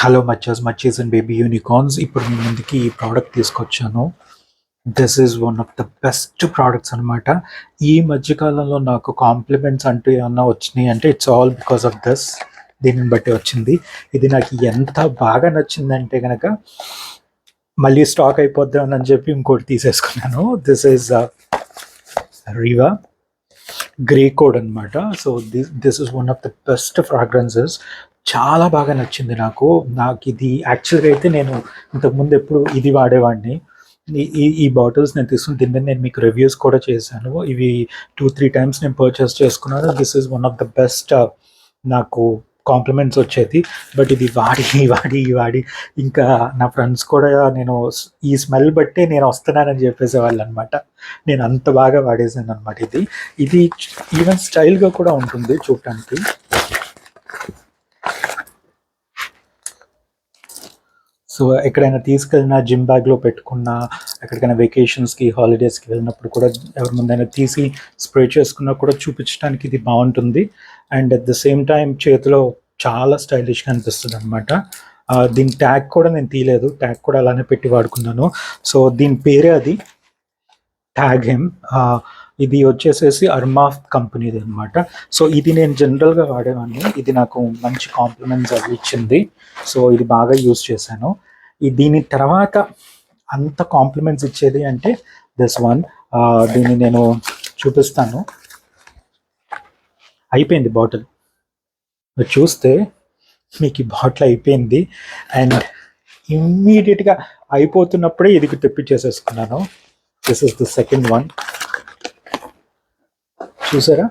Hello మచ్చీస్ and baby unicorns. ఇప్పుడు మీ ముందుకి ఈ ప్రోడక్ట్ తీసుకొచ్చాను. This is one of the best products అనమాట. ఈ మధ్యకాలంలో నాకు కాంప్లిమెంట్స్ అంటూ ఏమన్నా వచ్చినాయి అంటే it's all because of this. దీనిని బట్టి వచ్చింది. ఇది నాకు ఎంత బాగా నచ్చిందంటే కనుక మళ్ళీ స్టాక్ అయిపోద్దామని చెప్పి ఇంకోటి తీసేసుకున్నాను. This is Riva grey code అనమాట. So this is one of the best fragrances. చాలా బాగా నచ్చింది నాకు. ఇది యాక్చువల్గా అయితే నేను ఇంతకుముందు ఎప్పుడు ఇది వాడేవాడిని. ఈ బాటిల్స్ నేను తీసుకుని దీని మీద నేను మీకు రివ్యూస్ కూడా చేశాను. ఇవి 2-3 టైమ్స్ నేను పర్చేస్ చేసుకున్నాను. This is one of the best నాకు కాంప్లిమెంట్స్ వచ్చేది. బట్ ఇది వాడి ఇంకా నా ఫ్రెండ్స్ కూడా నేను ఈ స్మెల్ బట్టే నేను వస్తున్నానని చెప్పేసేవాళ్ళు అనమాట. నేను అంత బాగా వాడేసాను అనమాట. ఇది ఈవెన్ స్టైల్గా కూడా ఉంటుంది చూడటానికి. సో ఎక్కడైనా తీసుకెళ్ళినా జిమ్ బ్యాగ్లో పెట్టుకున్నా, ఎక్కడికైనా వెకేషన్స్కి హాలిడేస్కి వెళ్ళినప్పుడు కూడా ఎవరి ముందైనా తీసి స్ప్రే చేసుకున్నా కూడా చూపించడానికి ఇది బాగుంటుంది. And at the same time చేతిలో చాలా స్టైలిష్గా అనిపిస్తుంది అనమాట. దీని ట్యాగ్ కూడా నేను తీయలేదు, ట్యాగ్ కూడా అలానే పెట్టి వాడుకున్నాను. సో దీని పేరే అది ట్యాగ్ హిమ్. ఇది వచ్చేసేసి అర్మా కంపెనీది అనమాట. సో ఇది నేను జనరల్గా వాడేవాడిని. ఇది నాకు మంచి కాంప్లిమెంట్స్ అవి ఇచ్చింది. సో ఇది బాగా యూజ్ చేశాను. దీని తర్వాత అంత కాంప్లిమెంట్స్ ఇచ్చేది అంటే దిస్ వన్. దీన్ని నేను చూపిస్తాను. అయిపోయింది బాటిల్. చూస్తే మీకు ఈ బాటిల్ అయిపోయింది. అండ్ ఇమ్మీడియట్గా అయిపోతున్నప్పుడే ఇది తెప్పించేసేసుకున్నాను. This is the second one. చూసారా,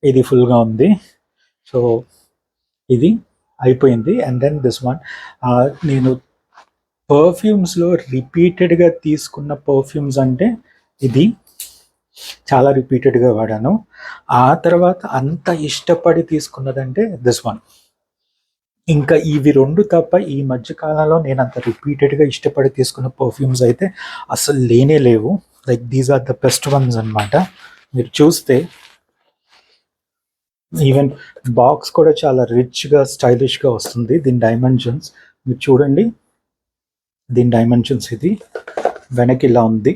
ఇది ఫుల్గా ఉంది. సో ఇది అయిపోయింది. And then this one. నేను పర్ఫ్యూమ్స్లో రిపీటెడ్గా తీసుకున్న పర్ఫ్యూమ్స్ అంటే ఇది చాలా రిపీటెడ్గా వాడాను. ఆ తర్వాత అంత ఇష్టపడి తీసుకున్నదంటే దిస్ వన్. ఇంకా ఇవి రెండు తప్ప ఈ మధ్యకాలంలో నేను అంత రిపీటెడ్గా ఇష్టపడి తీసుకున్న పర్ఫ్యూమ్స్ అయితే అసలు లేనే లేవు. Like these are the best ones అనమాట. మీరు చూస్తే ఈవెన్ బాక్స్ కూడా చాలా రిచ్గా స్టైలిష్గా వస్తుంది. దీని డైమెన్షన్స్ మీరు చూడండి. దీని డైమెన్షన్స్ ఇది వెనక్కి ఇలా ఉంది.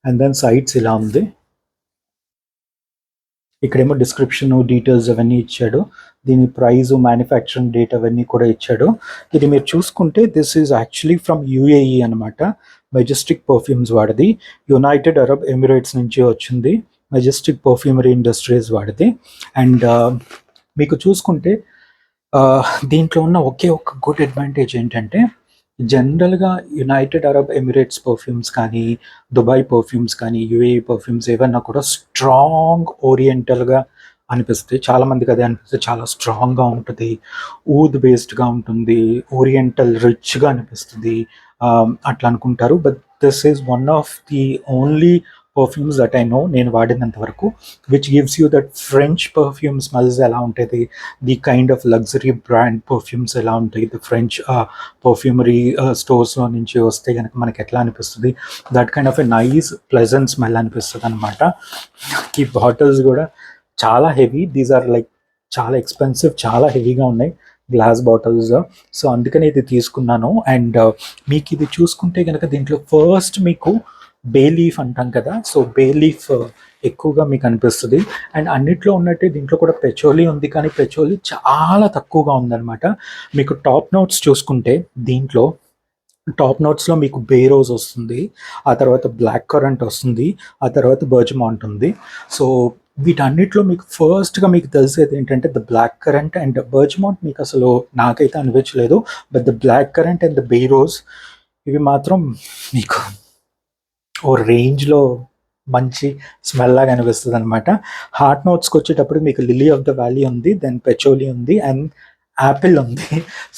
అండ్ దెన్ సైడ్స్ ఇలా ఉంది. ఇక్కడేమో డిస్క్రిప్షన్ డీటెయిల్స్ అవన్నీ ఇచ్చాడు. దీని ప్రైజ్, మ్యానుఫ్యాక్చరింగ్ డేట్ అవన్నీ కూడా ఇచ్చాడు. ఇది మీరు చూసుకుంటే this is actually from UAE అనమాట. మెజెస్టిక్ పర్ఫ్యూమ్స్ వాడిది. యునైటెడ్ అరబ్ ఎమిరేట్స్ నుంచి వచ్చింది. మెజెస్టిక్ పర్ఫ్యూమరీ ఇండస్ట్రీస్ వాడిది. అండ్ మీకు చూసుకుంటే దీంట్లో ఉన్న ఒకే ఒక గుడ్ అడ్వాంటేజ్ ఏంటంటే జనరల్గా యునైటెడ్ అరబ్ ఎమిరేట్స్ పర్ఫ్యూమ్స్ కానీ, దుబాయ్ పర్ఫ్యూమ్స్ కానీ, యుఏఈ పర్ఫ్యూమ్స్ ఏవన్నా కూడా స్ట్రాంగ్ ఓరియంటల్గా అనిపిస్తాయి. చాలామందికి అదే అనిపిస్తుంది. చాలా స్ట్రాంగ్గా ఉంటుంది, ఊద్ బేస్డ్గా ఉంటుంది, ఓరియంటల్ రిచ్గా అనిపిస్తుంది అట్లా అనుకుంటారు. But this is one of the only perfumes that I know, నేను వాడినంత వరకు, which gives you that French perfume smells ఎలా ఉంటుంది, the kind of luxury brand perfumes ఎలా ఉంటాయి, ది ఫ్రెంచ్ పర్ఫ్యూమరీ స్టోర్స్లో నుంచి వస్తే కనుక మనకి ఎట్లా అనిపిస్తుంది, that kind of a nice pleasant smell అనిపిస్తుంది అనమాట. ఈ బాటిల్స్ కూడా చాలా హెవీ. దీస్ ఆర్ లైక్ చాలా ఎక్స్పెన్సివ్, చాలా హెవీగా ఉన్నాయి, గ్లాస్ బాటిల్స్. సో అందుకని ఇది తీసుకున్నాను. అండ్ మీకు ఇది చూసుకుంటే కనుక దీంట్లో ఫస్ట్ మీకు బే లీఫ్ అంటాం కదా, సో బే లీఫ్ ఎక్కువగా మీకు అనిపిస్తుంది. అండ్ అన్నిట్లో ఉన్నట్టే దీంట్లో కూడా పెచోలి ఉంది, కానీ పెచోలి చాలా తక్కువగా ఉందన్నమాట. మీకు టాప్ నోట్స్ చూసుకుంటే దీంట్లో టాప్ నోట్స్లో మీకు బే రోజ్ వస్తుంది, ఆ తర్వాత బ్లాక్ కరెంట్ వస్తుంది, ఆ తర్వాత బర్జ్మాంట్ ఉంది. సో వీటన్నిటిలో మీకు ఫస్ట్గా మీకు తెలిసేది ఏంటంటే the black currant and bergamot మీకు అసలు నాకైతే అనిపించలేదు. But the black currant and the bay rose ఇవి మాత్రం మీకు ఓ రేంజ్లో మంచి స్మెల్ లాగా అనిపిస్తుంది అనమాట. హార్ట్ నోట్స్కి వచ్చేటప్పుడు మీకు లిలీ ఆఫ్ ద వ్యాలీ ఉంది, దెన్ పెచోలి ఉంది, అండ్ యాపిల్ ఉంది.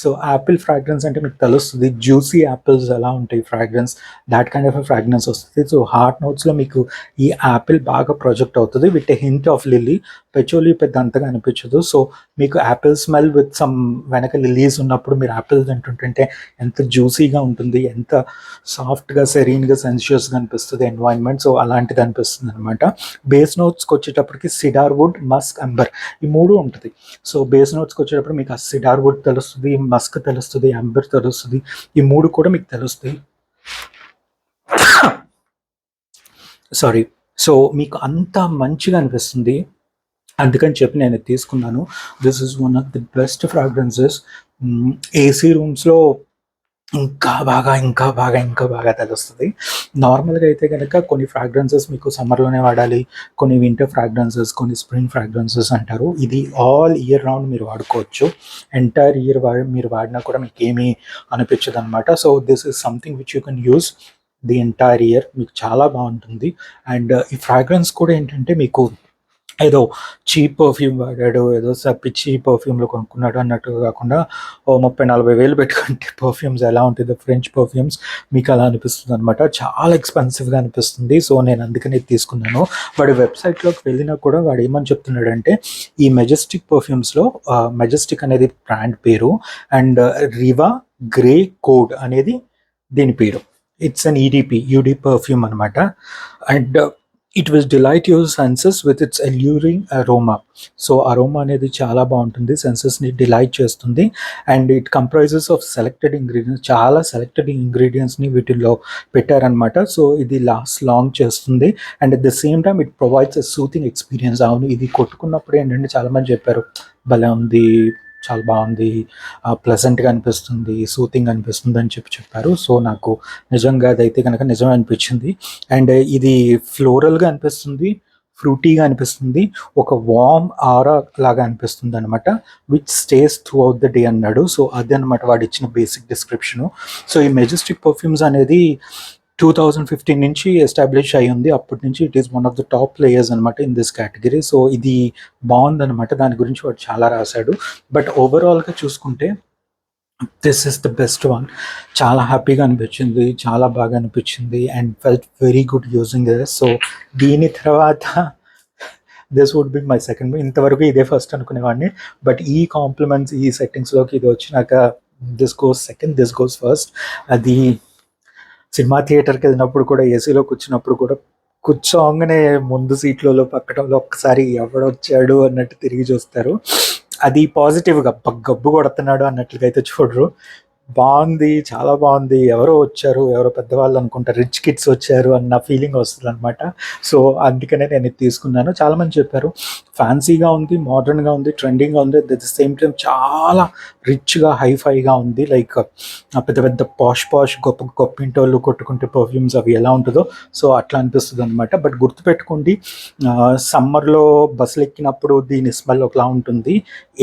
సో యాపిల్ ఫ్రాగ్రెన్స్ అంటే మీకు తెలుస్తుంది, జ్యూసీ యాపిల్స్ ఎలా ఉంటాయి fragrance, that kind of fragrance వస్తుంది. సో హార్ట్ నోట్స్లో మీకు ఈ యాపిల్ బాగా ప్రొజెక్ట్ అవుతుంది with a hint of lily. Patchouli పెద్ద అంతగా అనిపించదు. సో మీకు యాపిల్ స్మెల్ విత్ సమ్ వెనక లిల్లీస్ ఉన్నప్పుడు మీరు యాపిల్ తింటుంటే ఎంత జ్యూసీగా ఉంటుంది, ఎంత సాఫ్ట్గా, సెరీన్గా, సెన్షియస్గా అనిపిస్తుంది ఎన్వైరన్మెంట్. సో అలాంటిది అనిపిస్తుంది అనమాట. బేస్ నోట్స్కి వచ్చేటప్పటికి సిడార్ వుడ్, మస్క్, అంబర్ ఈ మూడు ఉంటుంది. సో బేస్ నోట్స్కి వచ్చేటప్పుడు మీకు ఆ సిడార్ వుడ్ తెలుస్తుంది, మస్క్ తెలుస్తుంది, అంబర్ తెలుస్తుంది. ఈ 3 కూడా మీకు తెలుస్తాయి. సారీ. సో మీకు అంత మంచిగా అనిపిస్తుంది. అందుకని చెప్పి నేను తీసుకున్నాను. This is one of the best fragrances. AC రూమ్స్లో ఇంకా బాగా ఇంకా బాగా ఇంకా బాగా తెలుస్తుంది. నార్మల్గా అయితే కనుక కొన్ని ఫ్రాగ్రెన్సెస్ మీకు సమ్మర్లోనే వాడాలి, కొన్ని వింటర్ ఫ్రాగ్రెన్సెస్, కొన్ని స్ప్రింగ్ ఫ్రాగ్రెన్సెస్ అంటారు. ఇది ఆల్ ఇయర్ రౌండ్ మీరు వాడుకోవచ్చు. ఎంటైర్ ఇయర్ మీరు వాడినా కూడా మీకు ఏమీ అనిపించదు అనమాట. So this is something which you can use the entire year. మీకు చాలా బాగుంటుంది. అండ్ ఈ ఫ్రాగ్రెన్స్ కూడా ఏంటంటే మీకు ఏదో చీప్ పర్ఫ్యూమ్ వాడాడు, ఏదో పిచ్చి పర్ఫ్యూమ్లో కొనుక్కున్నాడు అన్నట్టుగా కాకుండా 30-40 వేలు పెట్టుకుంటే పర్ఫ్యూమ్స్ ఎలా ఉంటుందో ఫ్రెంచ్ పర్ఫ్యూమ్స్ మీకు అలా అనిపిస్తుంది అనమాట. చాలా ఎక్స్పెన్సివ్గా అనిపిస్తుంది. సో నేను అందుకని తీసుకున్నాను. వాడి వెబ్సైట్లోకి వెళ్ళినా కూడా వాడు ఏమని చెప్తున్నాడంటే ఈ మెజెస్టిక్ పర్ఫ్యూమ్స్లో, మెజెస్టిక్ అనేది బ్రాండ్ పేరు అండ్ రివా గ్రే కోడ్ అనేది దీని పేరు. ఇట్స్ అన్ యూడి పర్ఫ్యూమ్ అనమాట. And it will delight your senses with its alluring aroma. So aroma అనేది చాలా బాగుంటుంది, సెన్సెస్ని డిలైట్ చేస్తుంది. And it comprises of selected ingredients, చాలా సెలెక్టెడ్ ఇంగ్రీడియంట్స్ని వీటిల్లో పెట్టారనమాట. సో ఇది లాంగ్ చేస్తుంది. And at the same time it provides a soothing experience. అవును, ఇది కొట్టుకున్నప్పుడు ఏంటంటే చాలామంది చెప్పారు భలే ఉంది, చాలా బాగుంది, ప్లెజెంట్గా అనిపిస్తుంది, సూతింగ్ అనిపిస్తుంది అని చెప్పారు. సో నాకు నిజంగా అదైతే కనుక నిజం అనిపించింది. అండ్ ఇది ఫ్లోరల్గా అనిపిస్తుంది, ఫ్రూటీగా అనిపిస్తుంది, ఒక వార్మ్ ఆరా లాగా అనిపిస్తుంది అనమాట, which stays through out the day అన్నాడు. సో అది అనమాట వాడు ఇచ్చిన బేసిక్ డిస్క్రిప్షను. సో ఈ మెజెస్టిక్ పర్ఫ్యూమ్స్ అనేది 2015 నుంచి ఎస్టాబ్లిష్ అయ్యి ఉంది. అప్పటి నుంచి it is one of the top players అనమాట ఇన్ దిస్ కేటగిరీ. సో ఇది బాగుందనమాట, దాని గురించి వాడు చాలా రాశాడు. బట్ ఓవరాల్గా చూసుకుంటే this is the best one. చాలా హ్యాపీగా అనిపించింది, చాలా బాగా అనిపించింది and felt very good using this. So దీని తర్వాత this would be my second. ఇంతవరకు ఇదే ఫస్ట్ అనుకునేవాడిని, బట్ ఈ కాంప్లిమెంట్స్, ఈ సెట్టింగ్స్లోకి ఇది వచ్చినాక this goes second, this goes first. అది సినిమా థియేటర్కి వెళ్ళినప్పుడు కూడా, ఏసీలో కూర్చున్నప్పుడు కూడా కూర్చోగానే ముందు సీట్లలో పక్కటంలో ఒక్కసారి ఎవడొచ్చాడు అన్నట్టు తిరిగి చూస్తారు. అది పాజిటివ్గా గబ్బు కొడుతున్నాడు అన్నట్లుగా అయితే చూడరు. బాగుంది, చాలా బాగుంది, ఎవరో వచ్చారు, ఎవరో పెద్దవాళ్ళు అనుకుంటా, రిచ్ కిడ్స్ వచ్చారు అన్న ఫీలింగ్ వస్తుంది అనమాట. సో అందుకనే నేను ఇది తీసుకున్నాను. చాలామంది చెప్పారు ఫ్యాన్సీగా ఉంది, మోడర్న్గా ఉంది, ట్రెండింగ్గా ఉంది, అట్ ద సేమ్ టైం చాలా రిచ్గా హైఫైగా ఉంది. లైక్ పెద్ద పెద్ద పాష్ గొప్ప ఇంటోళ్ళు కొట్టుకుంటే పర్ఫ్యూమ్స్ అవి ఎలా ఉంటుందో సో అట్లా అనిపిస్తుంది అనమాట. బట్ గుర్తుపెట్టుకోండి, సమ్మర్లో బస్సులు ఎక్కినప్పుడు దీని స్మెల్ ఒకలా ఉంటుంది,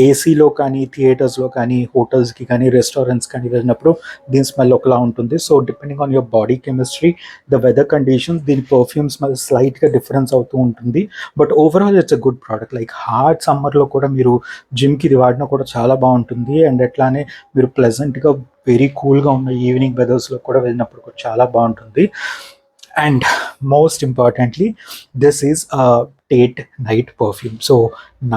ఏసీలో కానీ, థియేటర్స్లో కానీ, హోటల్స్కి కానీ, రెస్టారెంట్స్ కానీ వెళ్ళినప్పుడు దీని స్మెల్ ఒకలా ఉంటుంది. So depending on your body chemistry, the weather conditions, దీని పర్ఫ్యూమ్ స్మెల్ స్లైట్గా డిఫరెన్స్ అవుతూ ఉంటుంది. But overall it's a good product. Like hot సమ్మర్లో కూడా మీరు జిమ్కి ఇది వాడినా కూడా చాలా బాగుంటుంది. అండ్ అట్లానే మీరు ప్లెజెంట్గా వెరీ కూల్గా ఉన్న ఈవినింగ్ వెదర్స్లో కూడా వెళ్ళినప్పుడు కూడా చాలా బాగుంటుంది. And most importantly this is date night perfume. So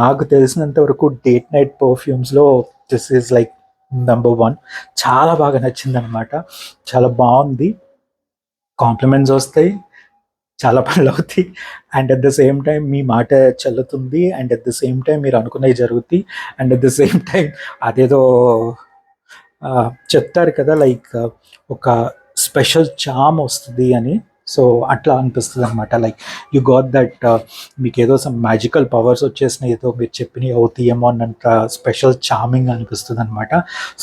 నాకు తెలిసినంత వరకు డేట్ నైట్ పర్ఫ్యూమ్స్లో దిస్ ఈజ్ లైక్ నెంబర్ 1. చాలా బాగా నచ్చింది అనమాట, చాలా బాగుంది, కాంప్లిమెంట్స్ వస్తాయి, చాలా పనులు అవుతాయి, and at the same time మీ మాట చల్లుతుంది, and at the same time మీరు అనుకున్నవి జరుగుతాయి, and at the same time అదేదో చెప్తారు కదా, లైక్ ఒక స్పెషల్ చామ్ వస్తుంది అని. సో అట్లా అనిపిస్తుంది అనమాట. లైక్ యూ గాట్ దట్, మీకు ఏదో సమ్ మ్యాజికల్ పవర్స్ వచ్చేసినాయి, ఏదో మీరు చెప్పినవి అవుతాయేమో అన్నంత స్పెషల్ చామింగ్ అనిపిస్తుంది అనమాట.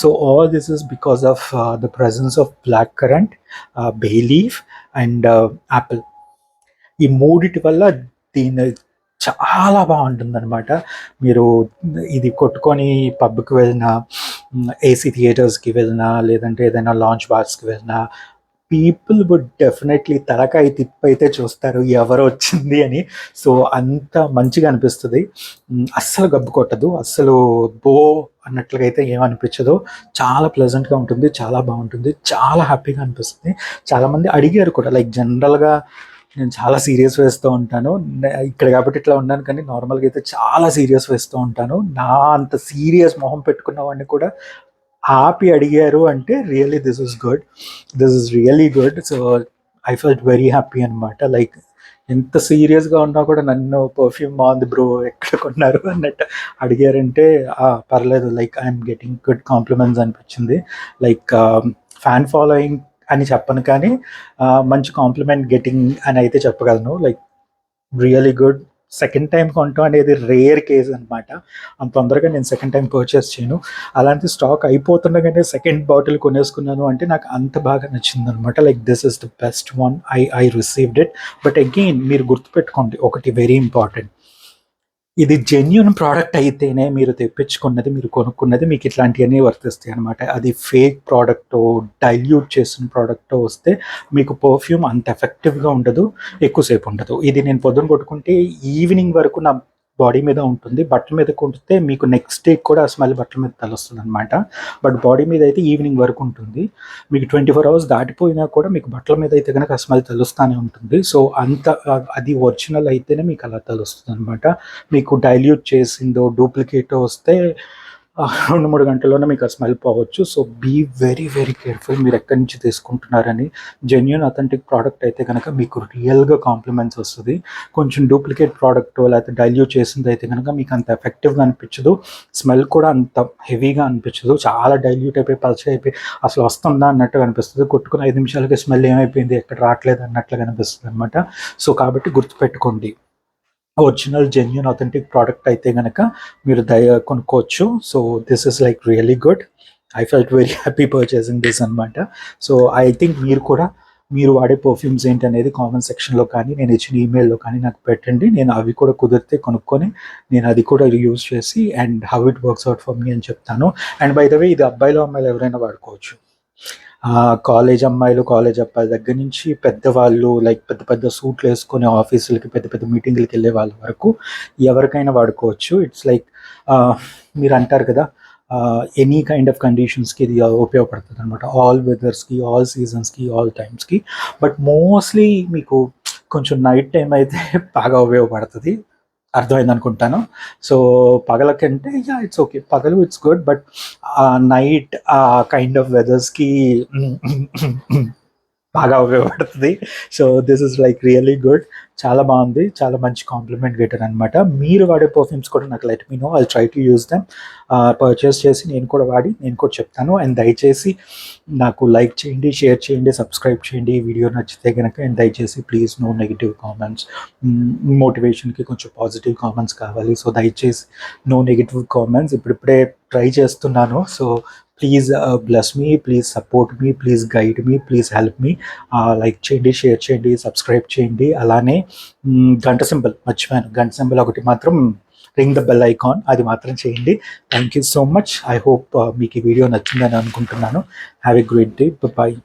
So all this is because of the presence of black currant, bay leaf and apple. ఈ మూడిటి వల్ల దీని చాలా బాగుంటుంది అనమాట. మీరు ఇది కొట్టుకొని పబ్కి వెళ్ళినా, ఏసీ థియేటర్స్కి వెళ్ళినా, లేదంటే ఏదైనా లాంచ్ బార్స్కి వెళ్ళినా, పీపుల్ వుడ్ డెఫినెట్లీ తలకాయ తిప్పైతే చూస్తారు ఎవరు వచ్చింది అని. సో అంత మంచిగా అనిపిస్తుంది, అస్సలు గబ్బు కొట్టదు, అస్సలు బో అన్నట్లుగా అయితే ఏమనిపించదు, చాలా ప్లెజెంట్గా ఉంటుంది, చాలా బాగుంటుంది, చాలా హ్యాపీగా అనిపిస్తుంది. చాలామంది అడిగారు కూడా, లైక్ జనరల్గా నేను చాలా సీరియస్ వేస్తూ ఉంటాను ఇక్కడ కాబట్టి ఇట్లా ఉన్నాను, కానీ నార్మల్గా అయితే చాలా సీరియస్ వేస్తూ ఉంటాను. నా అంత సీరియస్ మొహం పెట్టుకున్న వాడిని కూడా ఆపి అడిగారు అంటే really this is good, this is really good. So I felt very happy అనమాట. లైక్ ఎంత సీరియస్గా ఉన్నా కూడా నన్ను పర్ఫ్యూమ్ బాగుంది బ్రో ఎక్కడ కొన్నారు అన్నట్టు అడిగారంటే పర్లేదు, like I'm getting good compliments అనిపించింది. లైక్ ఫ్యాన్ ఫాలోయింగ్ అని చెప్పను కానీ మంచి కాంప్లిమెంట్ గెటింగ్ అని అయితే చెప్పగలను. Like really good. Second time కొనటం అనేది రేర్ కేస్ అనమాట. అంత తొందరగా నేను సెకండ్ టైం పర్చేస్ చేయను. అలాంటి స్టాక్ అయిపోతుండగానే సెకండ్ బాటిల్ కొనేసుకున్నాను అంటే నాకు అంత బాగా నచ్చింది అనమాట. Like this is the best one I received it. But again మీరు గుర్తుపెట్టుకోండి ఒకటి వెరీ ఇంపార్టెంట్, ఇది జెన్యూన్ ప్రోడక్ట్ అయితేనే మీరు తెప్పించుకున్నది, మీరు కొనుక్కున్నది మీకు ఇట్లాంటివన్నీ వర్తిస్తాయి అనమాట. అది ఫేక్ ప్రోడక్టో డైల్యూట్ చేసిన ప్రోడక్టో వస్తే మీకు పర్ఫ్యూమ్ అంత ఎఫెక్టివ్గా ఉండదు, ఎక్కువసేపు ఉండదు. ఇది నేను పొద్దున కొట్టుకుంటే ఈవినింగ్ వరకు నా బాడీ మీద ఉంటుంది. బట్టల మీద కొడితే మీకు నెక్స్ట్ డే కూడా ఆ స్మెల్ బట్టల మీద తెలుస్తుంది అనమాట. బట్ బాడీ మీద అయితే ఈవినింగ్ వరకు ఉంటుంది. మీకు 24 hours దాటిపోయినా కూడా మీకు బట్టల మీద అయితే కనుక ఆ స్మెల్ తెలుస్తూనే ఉంటుంది. సో అంత అది ఒరిజినల్ అయితేనే మీకు అలా తెలుస్తుంది అనమాట. మీకు డైల్యూట్ చేసిందో డూప్లికేటో వస్తే 2-3 గంటల్లోనే మీకు ఆ స్మెల్ పోవచ్చు. So be very very careful మీరు ఎక్కడి నుంచి తీసుకుంటున్నారని. జెన్యూన్ అథెంటిక్ ప్రోడక్ట్ అయితే కనుక మీకు రియల్గా కాంప్లిమెంట్స్ వస్తుంది. కొంచెం డూప్లికేట్ ప్రోడక్ట్ లేకపోతే డైల్యూట్ చేసింది అయితే కనుక మీకు అంత ఎఫెక్టివ్గా అనిపించదు, స్మెల్ కూడా అంత హెవీగా అనిపించదు. చాలా డైల్యూట్ అయిపోయి పల్చగా అయిపోయి అసలు వస్తుందా అన్నట్టుగా అనిపిస్తుంది. కొట్టుకుని 5 నిమిషాలకి స్మెల్ ఏమైపోయింది ఎక్కడ రావట్లేదు అన్నట్లుగా అనిపిస్తుంది అనమాట. సో కాబట్టి గుర్తుపెట్టుకోండి, ఒరిజినల్ జెన్యూన్ అథెంటిక్ ప్రోడక్ట్ అయితే కనుక మీరు కొనుక్కోవచ్చు. So this is like really good. I felt very happy purchasing this అనమాట. సో ఐ థింక్ మీరు కూడా మీరు వాడే పర్ఫ్యూమ్స్ ఏంటి అనేది కామెంట్ సెక్షన్లో కానీ నేను ఇచ్చిన ఈమెయిల్లో కానీ నాకు పెట్టండి. నేను అవి కూడా కుదిరితే కొనుక్కొని నేను అది కూడా యూజ్ చేసి and how it works out for me అని చెప్తాను. అండ్ బై ద వే ఇది అబ్బాయిలు అమ్మాయిలు ఎవరైనా వాడుకోవచ్చు. కాలేజ్ అమ్మాయిలు కాలేజ్ అబ్బాయిల దగ్గర నుంచి పెద్దవాళ్ళు లైక్ పెద్ద పెద్ద సూట్లు వేసుకొని ఆఫీసులకి పెద్ద పెద్ద మీటింగ్లకి వెళ్ళే వాళ్ళ వరకు ఎవరికైనా వాడుకోవచ్చు. ఇట్స్ లైక్ మీరు అంటారు కదా ఎనీ కైండ్ ఆఫ్ కండిషన్స్కి ఇది ఉపయోగపడుతుంది అనమాట. ఆల్ వెదర్స్కి, ఆల్ సీజన్స్కి, ఆల్ టైమ్స్కి. బట్ మోస్ట్లీ మీకు కొంచెం నైట్ టైం అయితే బాగా ఉపయోగపడుతుంది, అర్థమైంది అనుకుంటాను. సో పగలకంటే ఇట్స్ ఓకే, పగలు ఇట్స్ గుడ్, బట్ నైట్ ఆ కైండ్ ఆఫ్ వెదర్స్కి బాగా ఉపయోగపడుతుంది. So this is like really good. చాలా బాగుంది, చాలా మంచి కాంప్లిమెంట్ గెటర్ అనమాట. మీరు వాడే పర్ఫ్యూమ్స్ కూడా నాకు let me know, I try to use them. Purchase చేసి నేను కూడా వాడి నేను కూడా చెప్తాను. అండ్ దయచేసి నాకు లైక్ చేయండి, షేర్ చేయండి, సబ్స్క్రైబ్ చేయండి ఈ వీడియో నచ్చితే కనుక. అండ్ దయచేసి ప్లీజ్ నో నెగిటివ్ కామెంట్స్. మోటివేషన్కి కొంచెం పాజిటివ్ కామెంట్స్ కావాలి. సో దయచేసి నో నెగిటివ్ కామెంట్స్. ఇప్పుడిప్పుడే ట్రై చేస్తున్నాను. So please bless me, please support me, please guide me, please help me. Like చేయండి, షేర్ చేయండి, సబ్స్క్రైబ్ చేయండి. అలానే గంట సింబల్ మర్చిపోయాను, గంట సింబల్ ఒకటి మాత్రం రింగ్ ద బెల్ ఐకాన్ అది మాత్రం చేయండి. Thank you so much. I hope మీకు ఈ వీడియో నచ్చిందని అనుకుంటున్నాను. Have a great day. Bye.